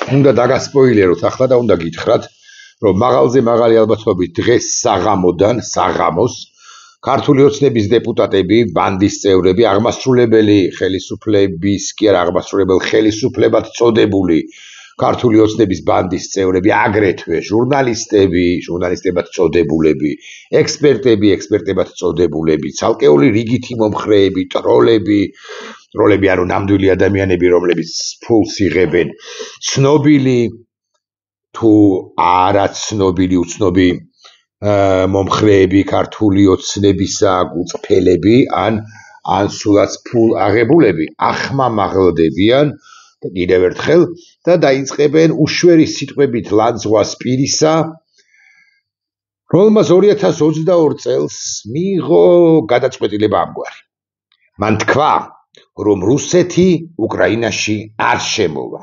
უნდა დაგასპოილეროთ ახლა და უნდა გითხრათ, რომ მაღალზე მაღალი ალბათობით დღეს საღამოს ქართული ოცნების დეპუტატები, ბანდის წევრები, აღმასრულებელი ხელისუფლების კი არა აღმასრულებელ ხელისუფლებად წოდებული ქართული ოცნების ბანდის წევრები, აგრეთვე ჟურნალისტებად წოდებულები, ექსპერტებად წოდებულები, ცალკეული რიგითი მომხრეები, ტროლები ანუ ნამდვილი ადამიანები, რომლებიც ფულს იღებენ, ცნობილი თუ არა ცნობილი უცნობი მომხრეები, ქართული ოცნებისა გულწრფელები ან სულაც ფულ აღებულები ახმამაღლდებიან და კიდევ ერთხელ და დაიწყებენ უშვერი სიტყვებით ლანძღვას პირისა, რომელმაც 2022 წელს მიიღო გადაწყვეტილება ამგვარი. მან თქვა, რომ რუსეთი უკრაინაში არ შემოვა.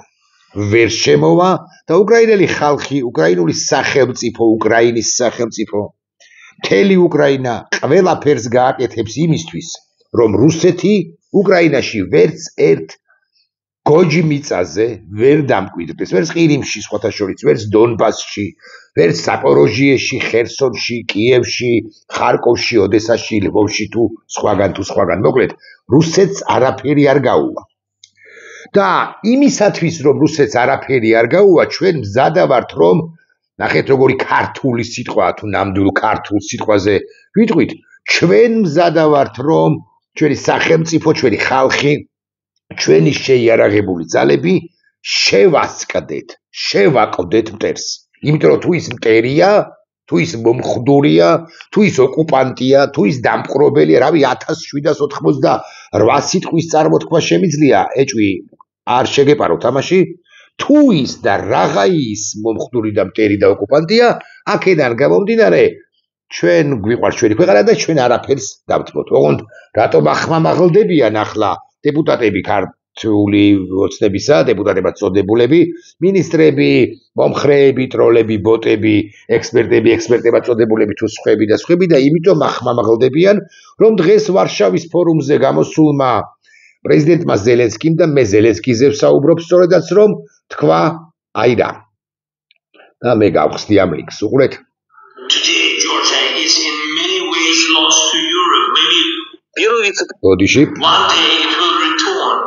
ვერ შემოვა და უკრაინელი ხალხი, უკრაინული სახელმწიფო, უკრაინის სახელმწიფო, მთელი უკრაინა ყველაფერს გააკეთებს იმისთვის, რომ რუსეთი უკრაინაში ვერც ერთ გოჯ მიწაზე ვერ დამკვიდრდეს, ვერც ყირიმში, სხვათა შორის, ვერც დონბასში, ვერც ზაპოროჟიეში, ხერსონში, კიევში, ხარკოვში, ოდესაში, ლვოვში თუ სხვაგან. მოკლედ, რუსეთს არაფერი არ გაუვა. და იმისათვის, რომ რუსეთს არაფერი არ გაუვა, ჩვენ მზადა ვართ, რომ ნახეთ როგორი ქართული სიტყვაა, თუ ნამდვილ ქართულ სიტყვაზე ვიტყვით, ჩვენ მზადა ვართ, რომ ჩვენი სახელმწიფო, ჩვენი ხალხი, ჩვენი შეიარაღებული ძალები შევაკვდეთ მტერს. იმიტომ რომ თუ ის მტერია, თუ ის მომხდურია, თუ ის ოკუპანტია, თუ ის დამპყრობელია, რავი 1788 სიტყვის წარმოთქმა შემიძლია, ეჭვი არ შეგეპაროთ თამაში, თუ ის და რაღა ის მომხდური და მტერი და ოკუპანტია, აქედან გამომდინარე, ჩვენ გვიყვარს ჩვენი ქვეყანა და ჩვენ არაფერს დავთმოთ. ოღონდ რატომ ახმამაღლდებიან ახლა დეპუტატები ქართული ოცნებისა, დეპუტატებად წოდებულები, მინისტრები, მომხრეები, ტროლები, ბოტები, ექსპერტებად წოდებულები თუ სხვები და იმიტომ ახმამაღლდებიან, რომ დღეს ვარშავის ფორუმზე გამოსულმა პრეზიდენტმა ზელენსკიმ და მე ზელენსკიზე ვსაუბრობ სწორედაც რომ თქვა აი რა. და მე გავხსნი ამ ლინკს, უყურეთ. Today Georgia is in many ways lost to Europe. Maybe Bodishi. One day it will return.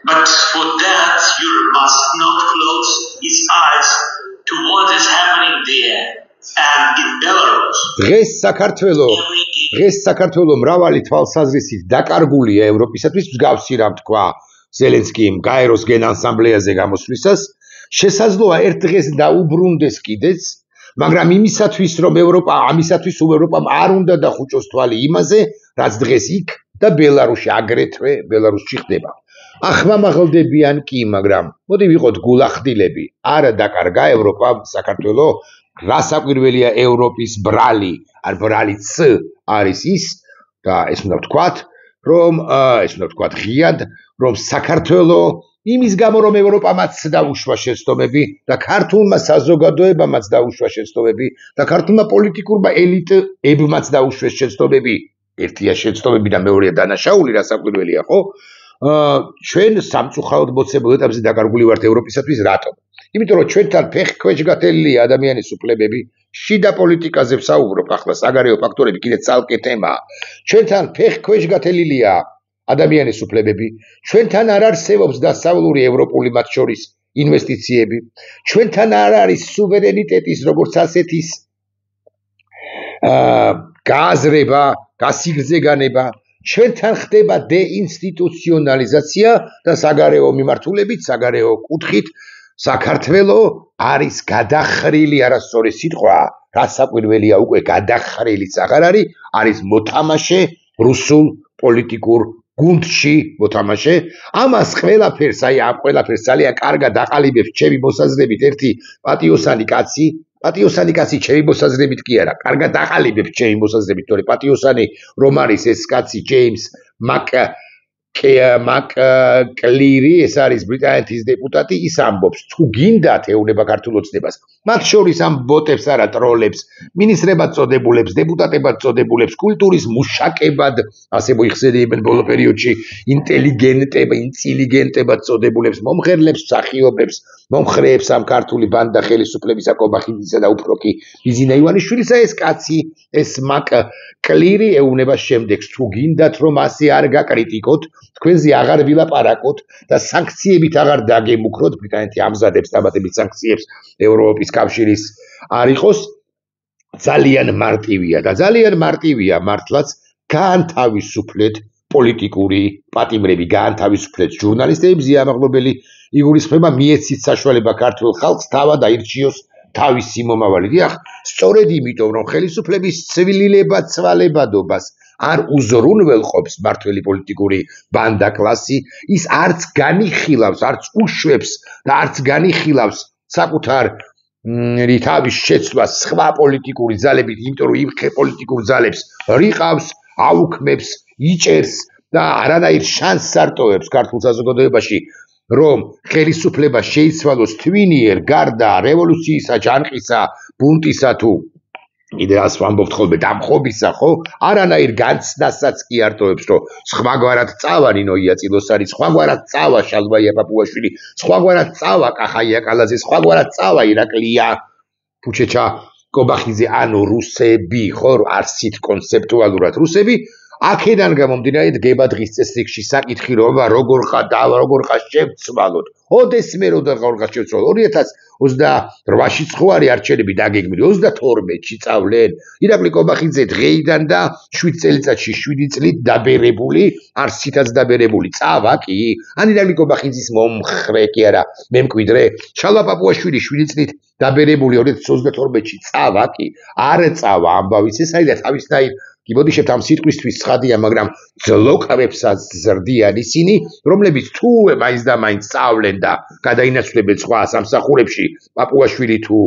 But for that Europe must not close its eyes to what is happening there and in Belarus. დღეს საქართველო მრავალი თვალსაზრისით დაკარგულია ევროპისათვის, მსგავსი რამ თქვა ზელენსკიმ გაეროს გენასამბლეაზე გამოსვლისას, შესაძლოა ერთ დღეს დაუბრუნდეს კიდეც, მაგრამ ამისათვის ევროპამ არ უნდა დახუჭოს თვალი იმაზე, რაც დღეს იქ და ბელარუსში, აგრეთვე ბელარუსში ხდება. ახმამაღლდებიან კი, მაგრამ მოდი ვიყოთ გულახდილები, არა დაკარგა ევროპამ საქართველო, რა საკვირველია ევროპის ბრალი, ან ბრალიც არის ის და ეს უნდა ვთქვათ ღიად, რომ საქართველო იმის გამო რომ ევროპამაც დაუშვა შეცდომები და ქართულმა საზოგადოებამაც დაუშვა შეცდომები და ქართულმა პოლიტიკურმა ელიტებმაც დაუშვეს შეცდომები, ერთია შეცდომები და მეორეა დანაშაული, რა საკვირველია, ხო? ჩვენ სამწუხაროდ მოცემულ ეტაპზე დაკარგული ვართ ევროპისათვის, რატომ? იმიტომ რომ ჩვენთან ფეხქვეშ გათელილია ადამიანის უფლებები, შიდა პოლიტიკაზე ვსაუბრობ, ახლა საგარეო ფაქტორები კიდე ცალკე თემაა. ჩვენთან ფეხქვეშ გათელილია ადამიანის უფლებები, ჩვენთან არ არსებობს დასავლური ევროპული მათ შორის ინვესტიციები, ჩვენთან არ არის სუვერენიტეტის როგორც ასეთის გააზრება, გასიგრძეგანება, ჩვენთან ხდება დეინსტიტუციონალიზაცია და საგარეო მიმართულებით, საგარეო კუთხით საქართველო არის გადახრილი, არასწორი სიტყვაა, რა საკვირველია უკვე გადახრილიც აღარ არის მოთამაშე რუსულ პოლიტიკურ გუნდში მოთამაშე. ამას ყველაფერს ძალიან კარგად აყალიბებს ჩემი მოსაზრებით ერთი პატიოსანი კაცი ჩემი მოსაზრებით კი არა, კარგად აყალიბებს ჩემი მოსაზრებით, თორე პატიოსანი რომ არის ეს კაცი ჯეიმს მაკ კლირი, ეს არის ბრიტანეთის დეპუტატი, ის ამბობს, თუ გინდათ ეუბნება ქართულ ოცნებას, მათ შორის ამ ბოტებს არა ტროლებს, მინისტრებად წოდებულებს, დეპუტატებად წოდებულებს, კულტურის მუშაკებად, ასე მოიხსენიებენ ბოლო პერიოდში, ინტელიგენტებად წოდებულებს, მომღერლებს, მსახიობებს, მომხრეებს ამ ქართული ბანდა ხელისუფლებისა კობახიძისა და უფრო კი ბიზინა ივანიშვილისა ეს კაცი, ეს მაკ კლირი ეუბნება შემდეგს, თუ გინდათ რომ ასე არ გაკრიტიკოთ, თქვენზე აღარ ვილაპარაკოთ და სანქციებით აღარ დაგემუქროთ, ბრიტანეთი ამზადებს დამატებით სანქციებს ევროპის კავშირის არ იყოს, ძალიან მარტივია და ძალიან მარტივია მართლაც გაანთავისუფლეთ პოლიტიკური პატიმრები, გაანთავისუფლეთ ჟურნალისტები, ზიამაღლობელი იგულისხმება მიეცით საშუალება ქართულ ხალხს თავად აირჩიოს თავისი მომავალი. დიახ, სწორედ იმიტომ რომ ხელისუფლების ცვლილება ცვალებადობას არ უზრუნველყოფს მართველი პოლიტიკური ბანდა კლასი, ის არც განიხილავს, არც უშვებს და არც განიხილავს საკუთარ თავის შეცვლას სხვა პოლიტიკური ძალებით, იმიტომ რომ იმ პოლიტიკურ ძალებს რიყავს, აუქმებს, იჭერს და არანაირ შანსს არ ტოვებს ქართულ საზოგადოებაში, რომ ხელისუფლება შეიცვალოს თვინიერ გარდა რევოლუციისა, ჯანყისა, ბუნტისა თუ კიდე ას ვამბობთ ხოლმე დამხობისა, ხო? არანაირ განცდასაც კი არ ტოვებს, რომ სხვაგვარად წავა ნინო იაწილოსარი, სხვაგვარად წავა შალვაია პაპუაშვილი, სხვაგვარად წავა კახაია კალაძე, სხვაგვარად წავა ირაკლია ფუჩეჩა კობახიძე, ანუ რუსები, ხო, არსით კონცეპტუალურად რუსები, აქედან გამომდინარე დგება დღის წესრიგში საკითხი, რომ როგორ ხარ შევცვალოთ. ოდესმე როგორ ხარ შევცვალოთ. 2028-ში ხო არის არჩევნები დაგეგმილი, 32-ში წავლენ. ირაკლი კობახიძე დღეიდან და 7 წელიწადში 7 წლით დაბერებული, არსითაც დაბერებული. წავა კი? ან ირაკლი კობახიძის მომხრე კი არა, მემკვიდრე. შალვა პაპუაშვილი 7 წლით დაბერებული 2022-ში წავა კი? არ წავა ამბავიც ეს არის და თავისნაირ კი ბოდიშებთ ამ სიტყვისთვის ცხადია, მაგრამ ძლოკავებსაც ზრდიან ისინი, რომლებიც თუ მაინც და მაინც სწავლენ და გადაინაცვლებენ სხვა სამსახურებში, პაპუაშვილი თუ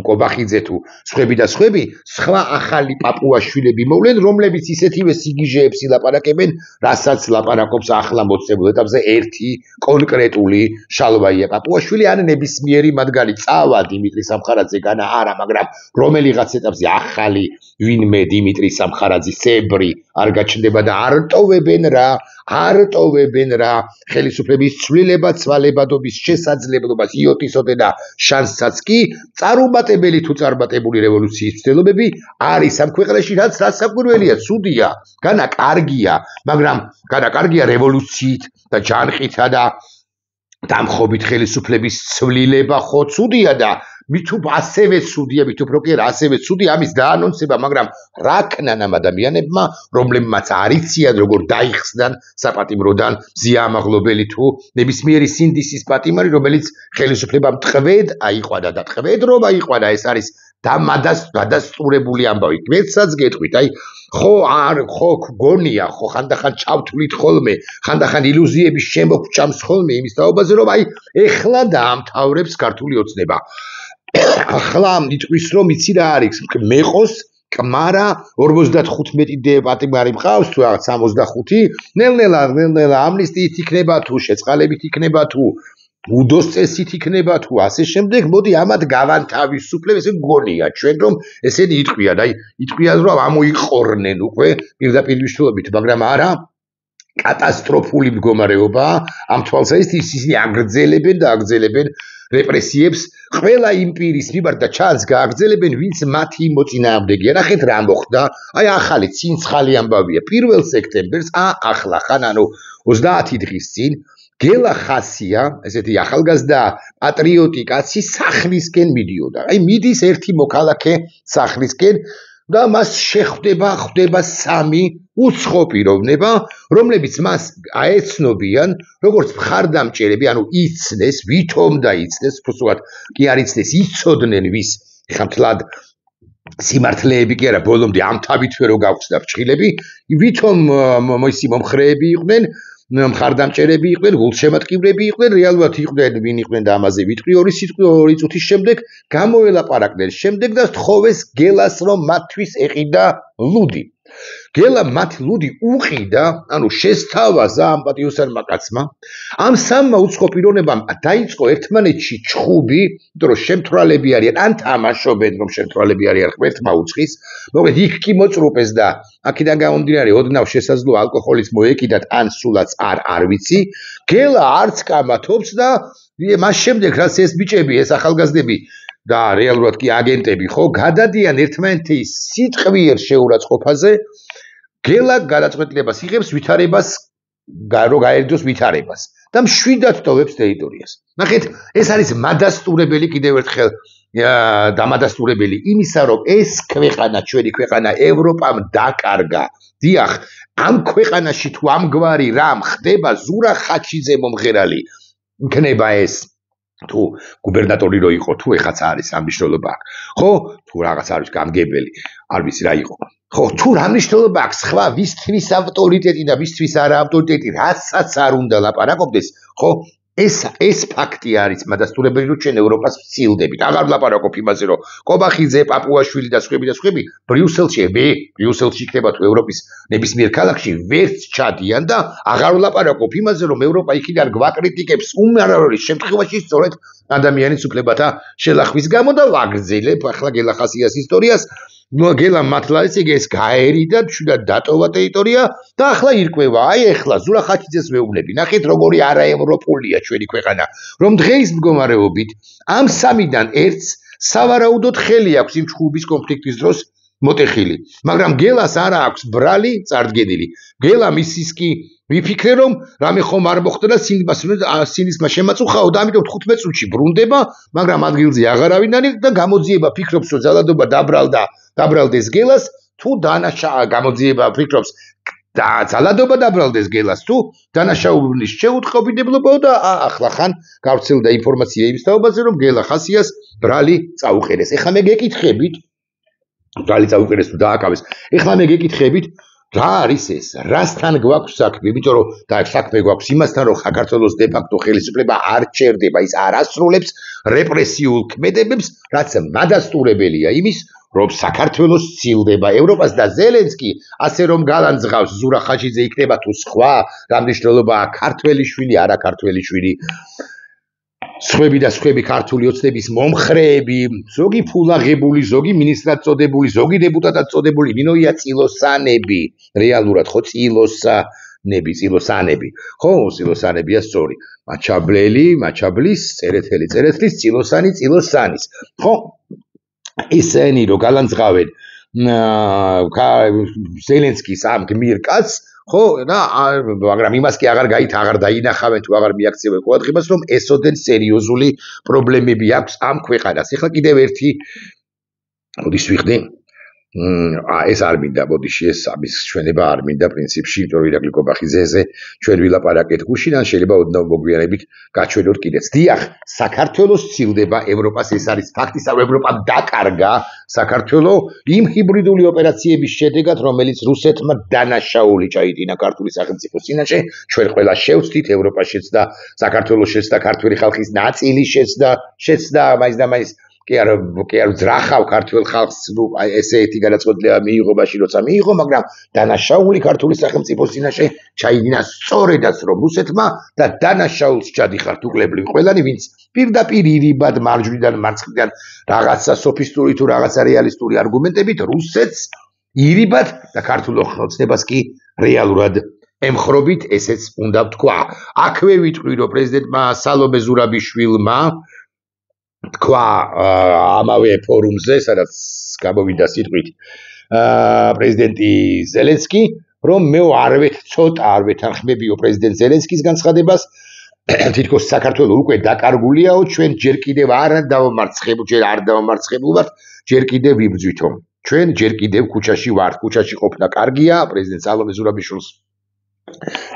კობახიძე თუ სხვები და სხვები, სხვა ახალი პაპუაშვილები მოვლენ, რომლებიც ისეთივე სიგიჟეებს ილაპარაკებენ, რასაც ლაპარაკობს ახლა მოცემულ ეტაპზე ერთი კონკრეტული შალვაია პაპუაშვილი, ან ნებისმიერი მათგანი წავა დიმიტრი სამხარაძეგან არა, მაგრამ რომელიღაც ეტაპზე ახალი ვინმე დიმიტრი სამხარაძისებრი არ გაჩნდება და არ ტოვებენ რა ხელისუფლების ცვლილება ცვალებადობის შესაძლებლობას იოტისოდენ და შანსსაც კი წარუმატებელი თუ წარმატებული რევოლუციის მცდელობები არის ამ ქვეყანაში, რაც დასაკვირველია, ცუდია, განა კარგია, მაგრამ განა კარგია რევოლუციით და ჯანყითა და დამხობით ხელისუფლების ცვლილება ხო ცუდია და მით ასევე ცუდია, მით უფრო კი ასევე ცუდია ამის დაანონსება, მაგრამ რა ქნან ამ ადამიანებმა, რომლებმაც არ იციან როგორ დაიხსნან საპატიმროდან ზიამაღლობელი თუ ნებისმიერი სინდისის პატიმარი, რომელიც ხელისუფლებამ ტყვედ აიყვანა და ტყვედ რომ აიყვანა, ეს არის დადასტურებული ამბავი. მეცაც გეტყვით, აი ხო გონია, ხო ხანდახან ჩავთვლით ხოლმე, ხანდახან ილუზიების შემოგჭამს ხოლმე იმის თაობაზე, რომ აი ეხლა დაამთავრებს ქართული ოცნება. ახლა მიტყვის რომ იცი რა არის, მეყოს კმარა 55 პატიმარი მყავს თუ 65, ნელ-ნელა ამნისტიით იქნება თუ შეწყალებით იქნება თუ უდოს წესით იქნება თუ ასე შემდეგ, მოდი ამათ გავანთავისუფლებ, ესე გონია ჩვენ რომ ესენი იტყვიან, აი იტყვიან რომ ამოიყორნენ უკვე პირდაპირ მნიშვნელობით, მაგრამ არა კატასტროფული მდგომარეობა ამ თვალსაზრისით ისინი აგრძელებენ რეპრესიებს ყველა იმპერიის მიმართ და ჩანს გააგრძელებენ ვინც მათი მოწინააღმდეგეა. ნახეთ რა მოხდა, აი ახალი ცინცხალი ამბავია 1 სექტემბერს, ახლა ხან ანუ 30 დღის წინ გელა ხასია, ესეთი ახალგაზრდა პატრიოტი კაცი სახლისკენ მიდიოდა. აი მიდის ერთი მოქალაქე სახლისკენ და მას შეხვდება 3 უცხო პიროვნება, რომლებიც მას აეცნობიან, როგორც მხარდამჭერები, ანუ იცნეს, ვითომ დაიცნეს, უბრალოდ კი არ იცნეს, იცოდნენ ვის, ხა მთლად სიმართლეები კი არა, ბოლომდე ამთავითვე რო გავხსნა ფრჩხილები, ვითომ მოისი მომხრეები იყვნენ, მხარდამჭერები იყვნენ, გულშემატკივრები იყვნენ, რეალურად იყვნენ, ვინ იყვნენ და ამაზე ვიტყვი 2 წუთის შემდეგ გამოელაპარაკდნენ შემდეგ და თხოვეს გელას რომ მათთვის ეყიდა ლუდი. გელა მათი ლუდი უყიდა, ანუ შესთავაზა ამ პატიოსანმა კაცმა. ამ სამმა უცხო პიროვნებამ დაიწყო ერთმანეთში ჩხუბი, იმიტომ რომ შემთვრალები არიან, ან თამაშობენ, რომ შემთვრალები არიან ღმერთმა უცხის. მოკლედ იქ კი მოწრუპეს და აქედან გამომდინარე ოდნავ შესაძლოა ალკოჰოლის მოეკიდათ, ან სულაც არ ვიცი. გელა არც კამათობს და მას შემდეგ რაც ეს ბიჭები, ეს ახალგაზრდები და რეალურად კი აგენტები ხო გადადიან ერთმანეთის სიტყვიერ შეურაცხყოფაზე, გელა გადაწყვეტილებას იღებს ვითარებას რო გაერჯოს ვითარებას და მშვიდად ტოვებს ტერიტორიას. ნახეთ, ეს არის მადასტურებელი კიდევ ერთხელ დამადასტურებელი იმისა, რომ ეს ქვეყანა, ჩვენი ქვეყანა ევროპამ დაკარგა. დიახ, ამ ქვეყანაში თუ ამგვარი რამ ხდება, ზურა ხაჩიძე მომღერალი იქნება ეს. თუ გუბერნატორი რო იყო, თუ ეხაც არის ამ მნიშვნელობა აქვს. ხო, თუ რაღაც არის გამგებელი, არ ვიცი რა იყო. ხო, თუ რა მნიშვნელობა აქვს სხვა ვისთვის ავტორიტეტი და ვისთვის არა ავტორიტეტი, რასაც არ უნდა ლაპარაკობდეს, ხო, ეს ფაქტი არის მადასტურებელი, რომ ჩვენ ევროპას ვცილდებით. აღარ ვლაპარაკობ იმაზე, რომ კობახიძე, პაპუაშვილი და სხვები ბრიუსელში იქნება თუ ევროპის ნებისმიერ ქალაქში ვერც ჩადიან და აღარ ვლაპარაკობ იმაზე, რომ ევროპა იქიდან გვაკრიტიკებს უმარავალ შემთხვევაში სწორედ ადამიანის უფლებათა შელახვის გამო და ვაგრძელებ ახლა გელა ხასიას ისტორიას. გელა მართლაც ეს გაერიდა, მშვიდად დატოვა ტერიტორია და ახლა ირკვევა. აი ახლა ზურა ხაჩიძეს ვეუბნები. ნახეთ როგორი არაევროპულია ჩვენი ქვეყანა, რომ დღეის მდგომარეობით ამ სამიდან ერთს სავარაუდოდ ხელი აქვს იმ ჩხუბის კონფლიქტის დროს მოტეხილი, მაგრამ გელას არა აქვს ბრალი წარდგენილი. გელა მისის კი ვიფიქრე რომ რამე ხომ არ მოხდა სინისმა შემაწუხაო და ამიტომ 15 წუთში ბრუნდება, მაგრამ ადგილზე აღარ ავინანი და გამოძიება ფიქრობს რომ ძალადობა დაბრალდეს გელას, თუ გამოძიება ფიქრობს და ძალადობა დაბრალდეს გელას, თუ დანაშაულის შეუტყობინებლობაო და ახლა ხან გავრცელდა ინფორმაცია იმ თაობაზე რომ გელა ხასიას ბრალი წაუყენეს. ეხლა მე გეკითხებით ბრალი წაუყენეს თუ დააკავეს. ეხლა მე გეკითხებით რა არის ეს? რასთან გვაქვს საქმე? იმიტომ რომ და საქმე გვაქვს იმასთან, რომ საქართველოს დე-ფაქტო ხელისუფლება არ ჩერდება, ის არ ასრულებს რეპრესიულ ქმედებებს, რაც მადასტურებელია იმის, რომ საქართველოს ცილდება ევროპას და ზელენსკი ასე რომ გალანძღავს ზურა ხაჩიძე იქნება თუ სხვა, რა მნიშვნელობაა ქართველი შვილი, არა ქართველი შვილი. სხვები და სხვები ქართული ოცნების მომხრეები, ზოგი ფულაღებული, ზოგი მინისტრად წოდებული, ზოგი დეპუტატად წოდებული, ვინოია წილოსანები, რეალურად ხო წილოსანები, ხო წილოსანებია სწორი, მაჩაბლის, წერეთლის, წილოსანის, ხო ისენი რო გალანძღავენ ზელენსკის ამ გმირ კაცს, ხო და მაგრამ იმას კი აღარ დაინახავენ თუ აღარ მიაქცევენ ყურადღებას რომ ესოდენ სერიოზული პრობლემები აქვს ამ ქვეყანას. ეხლა კიდევ ერთი მოდის ვიხდი ეს არ მინდა, ბოდიში ეს ამის ჩვენება არ მინდა პრინციპში, იმიტომ რომ ირაკლი კობახიძეზე ჩვენ ვილაპარაკეთ გუშინან, შეიძლება ოდნავ მოგვიანებით გაჩვენოთ კიდეც. დიახ, საქართველოს ცილდება ევროპას, ეს არის ფაქტი, რომ ევროპამ დაკარგა საქართველო იმ ჰიბრიდული ოპერაციების შედეგად, რომელიც რუსეთმა დანაშაული ჩაიდინა ქართული სახელმწიფოს წინაშე, ჩვენ ყველა შევცდით, ევროპა შეცდა, საქართველოს შეცდა, ქართული ხალხის ნაწილი შეცდა, მაინც და მაინც კი არ ძრახავ ქართულ ხალხს, ნუ ესეთი გადაწყვეტილება მიიღო მაშინ როცა მიიღო, მაგრამ დანაშაული ქართული სახელმწიფოს წინაშე ჩაიდინა სწორედაც რომ რუსეთმა და დანაშაულს ჩადიხართ უკლებრივ ყველანი, ვინც პირდაპირ ირიბად მარჯვნიდან მარცხნიდან რაღაცა სოფისტური თუ რაღაცა რეალისტური არგუმენტებით რუსეთს ირიბად და ქართულ ოცნებას კი რეალურად ემხრობით, ესეც უნდა ვთქვა. აქვე ვიტყვი რომ პრეზიდენტმა სალომე ზურაბიშვილმა თქვა ამავე ფორუმზე, სადაც გამოვიდა სიტყვით პრეზიდენტი ზელენსკი, რომ მე არ ვეთანხმებიო პრეზიდენტ ზელენსკის განცხადებას, თითქოს საქართველოს უკვე დაკარგულიაო, ჩვენ ჯერ კიდევ არ დავამარცხებულ ვართ, ჯერ კიდევ ვიბრძვითო. ჩვენ ჯერ კიდევ ქუჩაში ვართ, ქუჩაში ყოფნა კარგია, პრეზიდენტ სალომე ზურაბიშვილს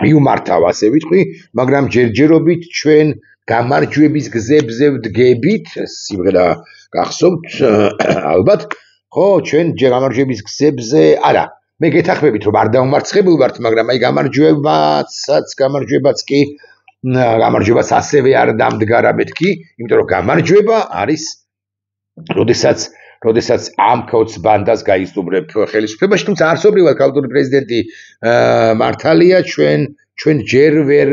მიუმართავ, ასე ვიტყვი, მაგრამ ჯერჯერობით ჩვენ გამარჯვების გზებზე ვდგებით, სიმღერა გახსოვთ, ალბათ, ხო, ჩვენ გამარჯვების გზებზე, არა, მე გეთანხმებით, რომ არ დავამარცხებულ ვართ, მაგრამ აი გამარჯვებას ასევე არ დამდგარა მეთქი, იმიტომ რომ გამარჯვება არის, როდესაც როდესაც ამ ქოც ბანდას გაიზრდებ ხელისუფლებაში, თუმცა არსობრივად ქალწული პრეზიდენტი მართალია ჩვენ ჯერ ვერ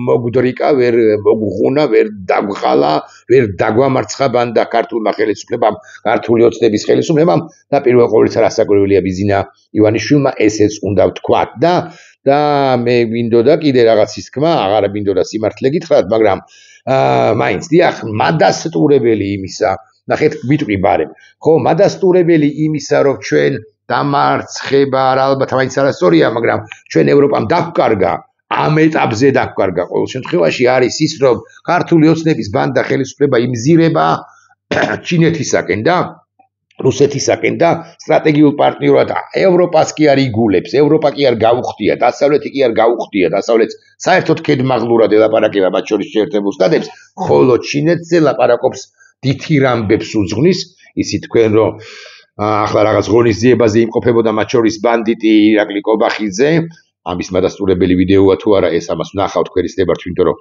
მოგდრიკა, ვერ მოგღუნა, ვერ დაგვხალა, ვერ დაგვამარცხა ბანდა ქართულმა ხელისუფლებამ, ქართული ოცნების ხელისუფლებამ და პირველ ყოვლისა რასაკვირველია ბიზინა ივანიშვილმა ესეც უნდა ვთქვათ და მე მინდოდა კიდე რაღაცის თქმა, აღარ მინდოდა სიმართლე გითხრათ, მაგრამ მაინც დიახ, მადასტურებელი იმისა, ნახეთ ვიტყვი ბარემ. ხო, მადასტურებელი იმისა, რომ ჩვენ დამარცხება ალბათ მაინც არასწორია, მაგრამ ჩვენ ევროპამ დაგვკარგა ამ ეტაპზე დაგვკარგა ყოველ შემთხვევაში არის ის, რომ ქართული ოცნების ბანდა ხელისუფლება იმზირება ჩინეთისაკენ და რუსეთისაკენ და სტრატეგიულ პარტნიორად ევროპას კი არ იგულებს, ევროპა კი არ გაუხდია, დასავლეთი კი არ გაუხდია, დასავლეთს საერთოდ ქედმაღლურად ელაპარაკება მათ შორის შეერთებულ შტატებს, ხოლო ჩინეთზე ლაპარაკობს დიდ ამბებს უძღვნის, ისი თქვენ რომ ახლა რაღაც ღონისძიებაზე იმყოფებოდა მათ შორის ბანდიტი ირაკლი კობახიძე, ამის მადასტურებელი ვიდეოა თუ არა, ეს ამას ვნახავთ ქვერისდებართ, იმიტომ რომ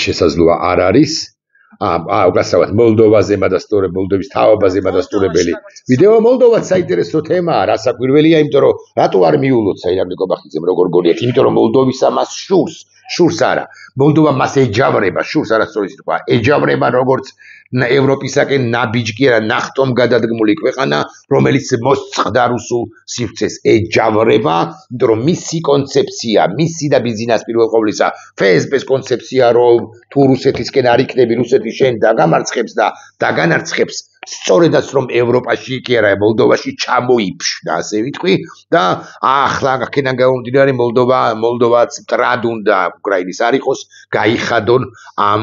შესაძლოა არ არის. უკასავად მოლდოვაზე მოლდოვის თავობაზე მადასტურებელი ვიდეო. მოლდოვაც საინტერესო თემაა, რასაკვირველია, იმიტომ რომ რატო არ მიულოცა ირაკლი კობახიძემ როგორ გონიათ, იმიტომ რომ მოლდოვისა მას შურს არა. მოლდოვა მას ეჯავრება, შურს არასწორი სიტყვა, ეჯავრება როგორც ევროპისაკენ ნაბიჯ კი არა, ნახტომ გადადგმული ქვეყანა, რომელიც მოსწყდა რუსულ სივრცეს, ეჯავრება, იმიტომ რომ მისი კონცეფცია, მისი და ბიზნეს პირველ ყოვლისა FSB-ს კონცეფცია, რომ თუ რუსეთისკენ არ იქნები, რუსეთი შენ დაგამარცხებს და დაგანარცხებს, სწორედაც რომ ევროპაში კი არა, მოლდოვაში ჩამოიფშნა, ასე ვიტყვი და ახლა აქედან გამომდინარე მოლდოვაც მტრად უნდა უკრაინის არ იყოს, გაიხადონ ამ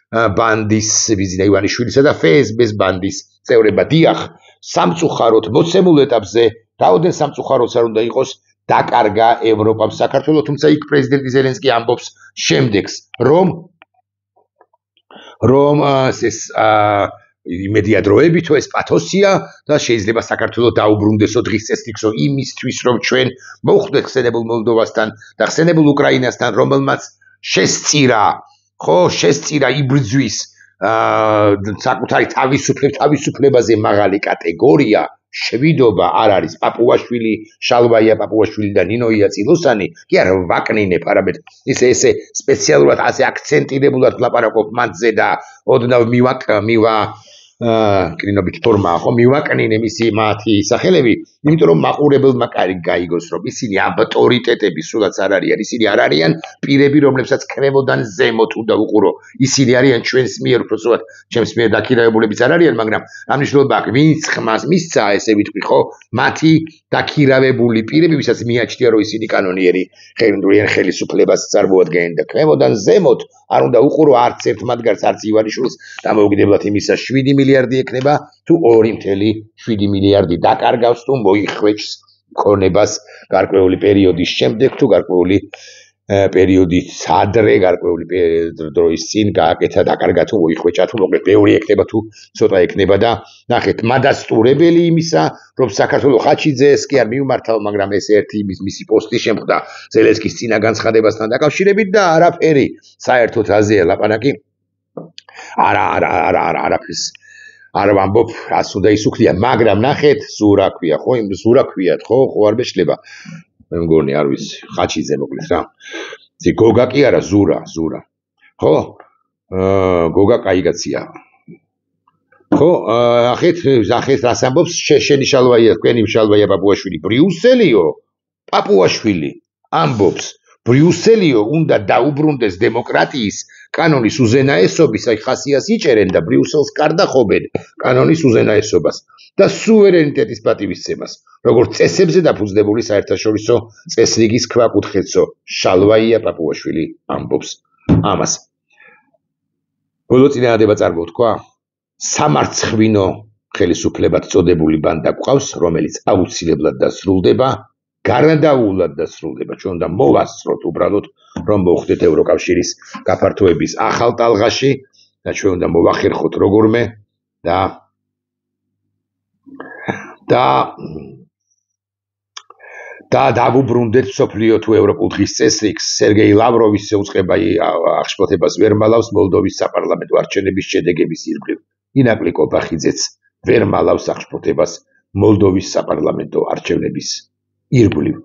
ბანდის ბიზინა ივანიშვილისა და FSB-ს ბანდის წევრება. დიახ, სამწუხაროდ მოცემულ ეტაპზე, რაოდენ სამწუხაროც არ უნდა იყოს, დაკარგა ევროპამ საქართველოს, თუმცა იქ პრეზიდენტი ზელენსკი ამბობს შემდეგს, რომ ეს იმედია დროებითო ეს პათოსია და შეიძლება საქართველოს დაუბრუნდესო დღის წესრიგსო იმისთვის, რომ ჩვენ მოვხვდეთ ხსენებულ მოლდოვასთან და ხსენებულ უკრაინასთან, რომელმაც შესწირა იბრძვის საკუთარი თავისუფლებაზე მაღალი კატეგორია, შვიდობა არ არის პაპუაშვილი, შალვაია პაპუაშვილი და ნინოია წილოსანი, კი არა ვაკნინებ, არამედ ესე სპეციალურად ასე აქცენტირებულად ვლაპარაკობ მათზე და ოდნავ კრინობით ფორმაა, ხო, მივაკნინე მათი სახელები, იმიტომ რომ მაყურებელმა გაიგოს, რომ ისინი ავტორიტეტები სულაც არ არიან, ისინი არ არიან პირები, რომლებსაც ქრებოდან ზემოთ უნდა უყურო. ისინი არიან ჩვენს მიერ, უბრალოდ ჩემს მიერ დაქირავებულებიც არ არიან, მაგრამ ამ მნიშვნელობა აქვს, ვინც ხმას მისცა, ესე ვიტყვი, ხო, მათი დაქირავებული პირები, ვისაც მიაჩნია, რომ ისინი კანონიერი ხელისუფლებას წარმოადგენენ და ქრებოდან ზემოთ არ უნდა უყურო არც ერთ მათგანს, არც ივანიშვილს და მოუგდებლად იმისა 7 მილიარდი ექნება თუ 2.7 მილიარდი დაკარგავს თუ მოიხვეჭს ქონებას გარკვეული პერიოდის შემდეგ თუ გარკვეული პერიოდით ადრე, გარკვეული დროის წინ გააკეთა დაკარგა თუ მოიხვეჭა თუ მოკლედ ბევრი ექნება თუ ცოტა ექნება და ნახეთ, მადასტურებელი იმისა, რომ საქართველოს ხაჩიძეს კი არ მიუმართავ, მაგრამ ეს ერთი მისი პოსტი შემხვდა ზელენსკის წინა განცხადებასთან დაკავშირებით და არაფერი საერთოდ აზია ლაპარაკი არაფერს არ ვამბობ, რას უნდა ის უხდია, მაგრამ ნახეთ, ზურა ქვია, ხო, ზურა ქვიათ, ხო არ მეშლება. მე მგონი არ ვიცი, ხაჩიძე მოკლედ რა. იცი გოგა კი არა, ზურა. ხო? გოგა კაი კაცია. ხო, ნახეთ, რას ამბობს, შენი შალვაია, თქვენი შალვაია პაპუაშვილი, ბრიუსელიო, პაპუაშვილი ამბობს, ბრიუსელიო უნდა დაუბრუნდეს დემოკრატიის კანონის უზენაესობის, აი ხასიას იჭერენ და ბრიუსელს კარდახობენ კანონის უზენაესობას და სუვერენიტეტის პატივისცემას, როგორც წესებზე დაფუძნებული საერთაშორისო წესრიგის ქვაკუთხედსო. შალვაია პაპუაშვილი ამბობს ამას. ბოლო წინადადება წარმოთქვა, სამარცხვინო ხელისუფლებად წოდებული ბანდა გვყავს, რომელიც აუცილებლად დასრულდება, გარდაულად დასრულდება. ჩვენ უნდა მოვასწროთ უბრალოდ, რომ მოვხდეთ ევროკავშირის გაფართოების ახალ ტალღაში და ჩვენ უნდა მოვახერხოთ როგორმე და დავუბრუნდეთ მსოფლიო თუ ევროპულ დღის წესრიგს. სერგეი ლავროვის უწყება აღშფოთებას ვერ მალავს მოლდოვის საპარლამენტო არჩევნების შედეგების ირგვლივ. ინაკლი კობახიძეც ვერ მალავს აღშფოთებას მოლდოვის საპარლამენტო არჩევნების ირგვლივ.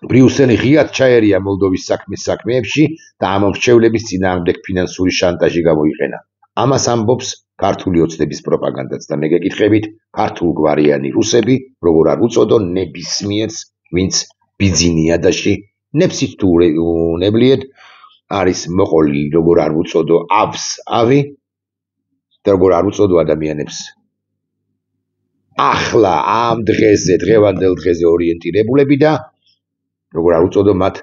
ბრიუსელი ღიად ჩაერია მოლდოვის საქმის საქმეებში და ამ მრჩევლების წინააღმდეგ ფინანსური შანტაჟი გამოიყენა. ამას ამბობს ქართული ოცნების პროპაგანდაც და მე გეკითხებით, ქართულგვარიანი რუსები როგორ არ უწოდონ ნებისმიერს, ვინც ბიძინიადაში ნებსით თუ უნებლიეთ არის მოყოლი, როგორ არ უწოდო ავს ავი და როგორ არ უწოდო ადამიანებს ახლა ამ დღეზე, დღევანდელ დღეზე ორიენტირებულები და როგორ არ უწოდო მათ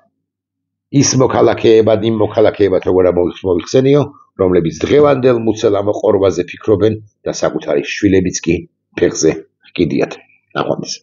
ის მოქალაქეებად, იმ მოქალაქეებად როგორ მოვიხსენიო, რომლებიც დღევანდელ მუცელ ამოყორვაზე ფიქრობენ და საკუთარი შვილებიც კი ფეხზე ჰკიდიათ. ნახვამდის.